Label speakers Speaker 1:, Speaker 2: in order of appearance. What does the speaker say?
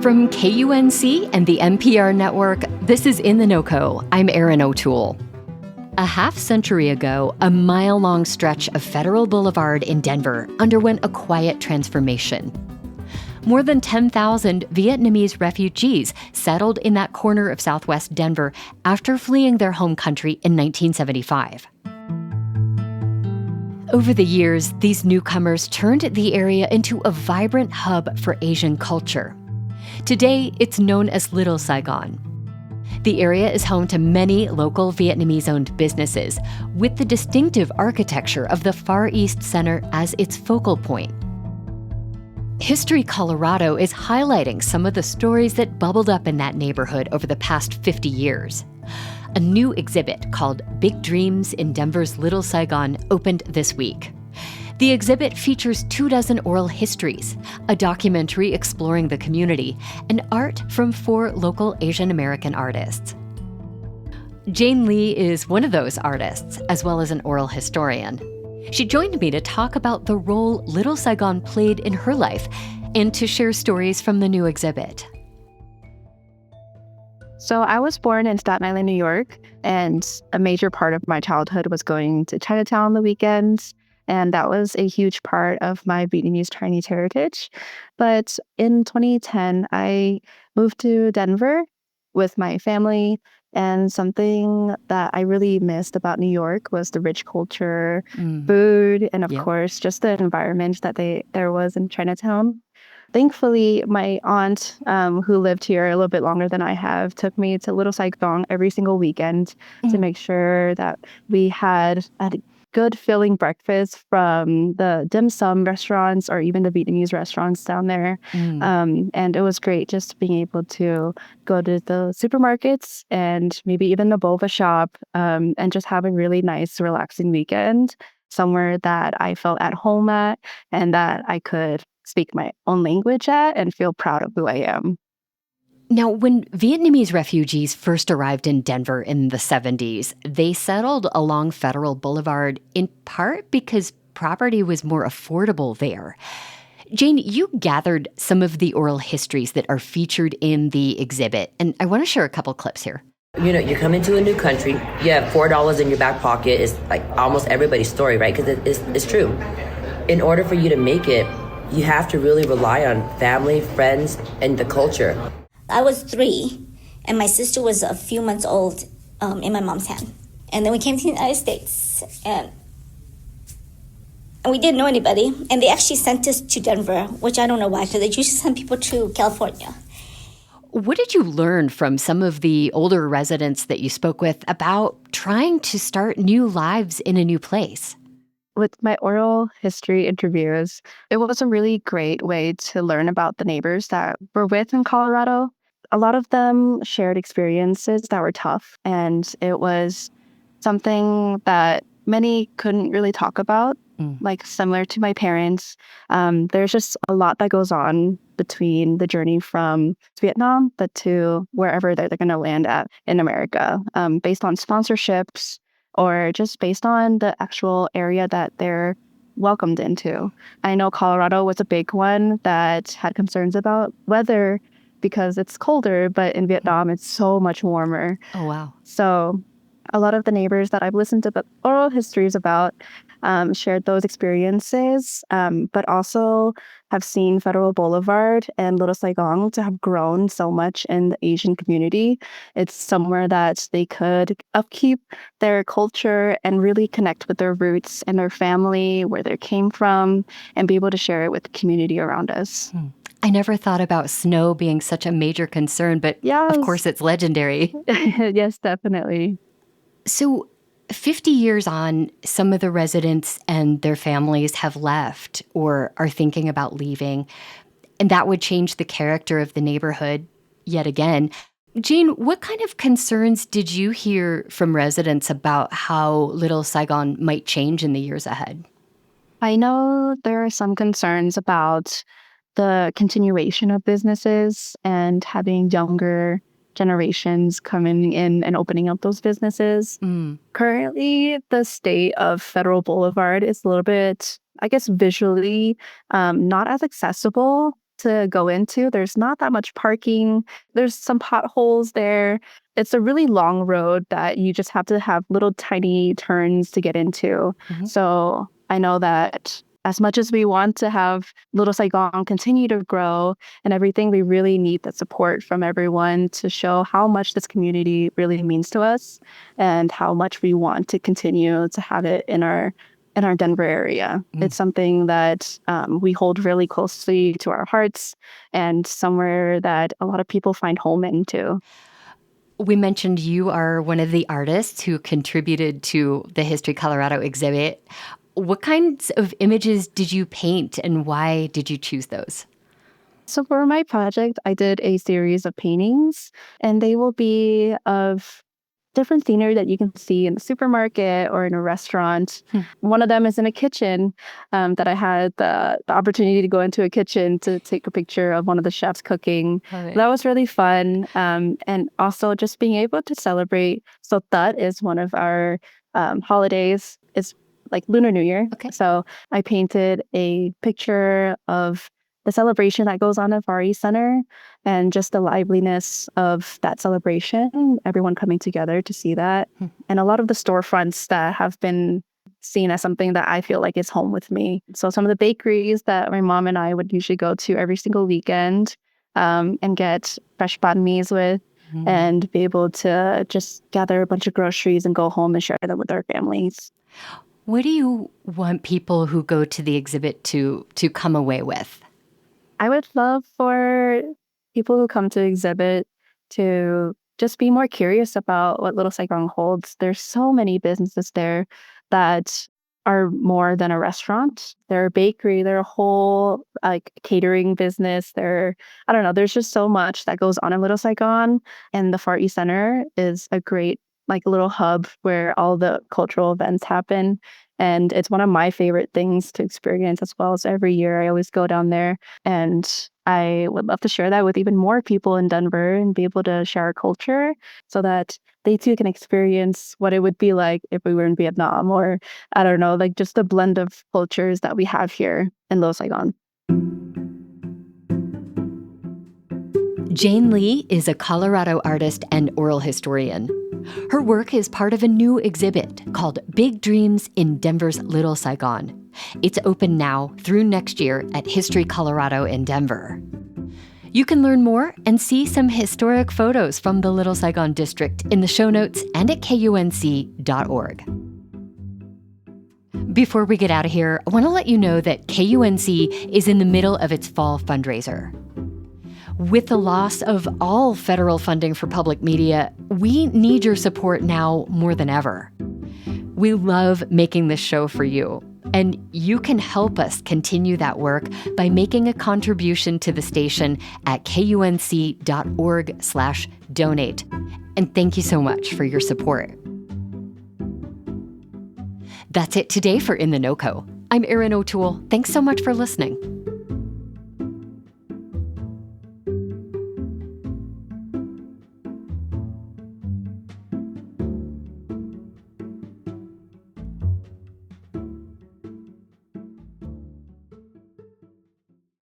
Speaker 1: From KUNC and the NPR network, this is In The NoCo. I'm Erin O'Toole. A half-century ago, a mile-long stretch of Federal Boulevard in Denver underwent a quiet transformation. More than 10,000 Vietnamese refugees settled in that corner of southwest Denver after fleeing their home country in 1975. Over the years, these newcomers turned the area into a vibrant hub for Asian culture. Today, it's known as Little Saigon. The area is home to many local Vietnamese-owned businesses, with the distinctive architecture of the Far East Center as its focal point. History Colorado is highlighting some of the stories that bubbled up in that neighborhood over the past 50 years. A new exhibit called Big Dreams in Denver's Little Saigon opened this week. The exhibit features 24 oral histories, a documentary exploring the community, and art from 4 local Asian American artists. Jane Lee is one of those artists, as well as an oral historian. She joined me to talk about the role Little Saigon played in her life and to share stories from the new exhibit.
Speaker 2: So I was born in Staten Island, New York, and a major part of my childhood was going to Chinatown on the weekends. And that was a huge part of my Vietnamese Chinese heritage. But in 2010, I moved to Denver with my family. And something that I really missed about New York was the rich culture, food, and of course, just the environment that there was in Chinatown. Thankfully, my aunt, who lived here a little bit longer than I have, took me to Little Saigon every single weekend to make sure that we had a good filling breakfast from the dim sum restaurants or even the Vietnamese restaurants down there. And it was great just being able to go to the supermarkets and maybe even the boba shop and just have a really nice, relaxing weekend somewhere that I felt at home at and that I could speak my own language at and feel proud of who I am.
Speaker 1: Now, when Vietnamese refugees first arrived in Denver in the 70s, they settled along Federal Boulevard in part because property was more affordable there. Jane, you gathered some of the oral histories that are featured in the exhibit, and I want to share a couple clips here.
Speaker 3: You know, you come into a new country, you have $4 in your back pocket. It's like almost everybody's story, right? Because it's true. In order for you to make it, you have to really rely on family, friends, and the culture.
Speaker 4: I was 3, and my sister was a few months old in my mom's hand. And then we came to the United States, and we didn't know anybody. And they actually sent us to Denver, which I don't know why, because they usually send people to California.
Speaker 1: What did you learn from some of the older residents that you spoke with about trying to start new lives in a new place?
Speaker 2: With my oral history interviews, it was a really great way to learn about the neighbors that we're with in Colorado. A lot of them shared experiences that were tough, and it was something that many couldn't really talk about, like similar to my parents. There's just a lot that goes on between the journey from Vietnam but to wherever they're going to land at in America, based on sponsorships, or just based on the actual area that they're welcomed into. I know Colorado was a big one that had concerns about weather because it's colder, but in Vietnam, it's so much warmer.
Speaker 1: Oh, wow.
Speaker 2: So a lot of the neighbors that I've listened to the oral histories about shared those experiences, but also have seen Federal Boulevard and Little Saigon to have grown so much in the Asian community. It's somewhere that they could upkeep their culture and really connect with their roots and their family, where they came from, and be able to share it with the community around us.
Speaker 1: I never thought about snow being such a major concern, but of course it's legendary.
Speaker 2: Yes, definitely.
Speaker 1: So 50 years on, some of the residents and their families have left or are thinking about leaving, and that would change the character of the neighborhood yet again. Jane, what kind of concerns did you hear from residents about how Little Saigon might change in the years ahead?
Speaker 2: I know there are some concerns about the continuation of businesses and having younger generations coming in and opening up those businesses. Currently, the state of Federal Boulevard is a little bit, I guess, visually not as accessible to go into. There's not that much parking. There's some potholes there. It's a really long road that you just have to have little tiny turns to get into. So I know that as much as we want to have Little Saigon continue to grow and everything, we really need the support from everyone to show how much this community really means to us and how much we want to continue to have it in our Denver area. It's something that we hold really closely to our hearts and somewhere that a lot of people find home into.
Speaker 1: We mentioned you are one of the artists who contributed to the History Colorado exhibit. What kinds of images did you paint and why did you choose those?
Speaker 2: So for my project, I did a series of paintings, and they will be of different scenery that you can see in the supermarket or in a restaurant. One of them is in a kitchen that I had the opportunity to go into a kitchen to take a picture of one of the chefs cooking. That was really fun. And also just being able to celebrate. So that is one of our holidays. It's like Lunar New Year.
Speaker 1: Okay.
Speaker 2: So I painted a picture of the celebration that goes on at Far East Center and just the liveliness of that celebration, everyone coming together to see that. And a lot of the storefronts that have been seen as something that I feel like is home with me. So some of the bakeries that my mom and I would usually go to every single weekend and get fresh banh mi's with and be able to just gather a bunch of groceries and go home and share them with our families.
Speaker 1: What do you want people who go to the exhibit to come away with?
Speaker 2: I would love for people who come to exhibit to just be more curious about what Little Saigon holds. There's so many businesses there that are more than a restaurant. They're a bakery, they're a whole like catering business. I don't know, there's just so much that goes on in Little Saigon. And the Far East Center is a great like little hub where all the cultural events happen. And it's one of my favorite things to experience as well. So every year I always go down there, and I would love to share that with even more people in Denver and be able to share our culture so that they too can experience what it would be like if we were in Vietnam, or I don't know, like just the blend of cultures that we have here in Little Saigon.
Speaker 1: Jane Lee is a Colorado artist and oral historian. Her work is part of a new exhibit called Big Dreams in Denver's Little Saigon. It's open now through next year at History Colorado in Denver. You can learn more and see some historic photos from the Little Saigon district in the show notes and at KUNC.org. Before we get out of here, I want to let you know that KUNC is in the middle of its fall fundraiser. With the loss of all federal funding for public media, we need your support now more than ever. We love making this show for you, and you can help us continue that work by making a contribution to the station at kunc.org/donate. And thank you so much for your support. That's it today for In The NoCo. I'm Erin O'Toole. Thanks so much for listening.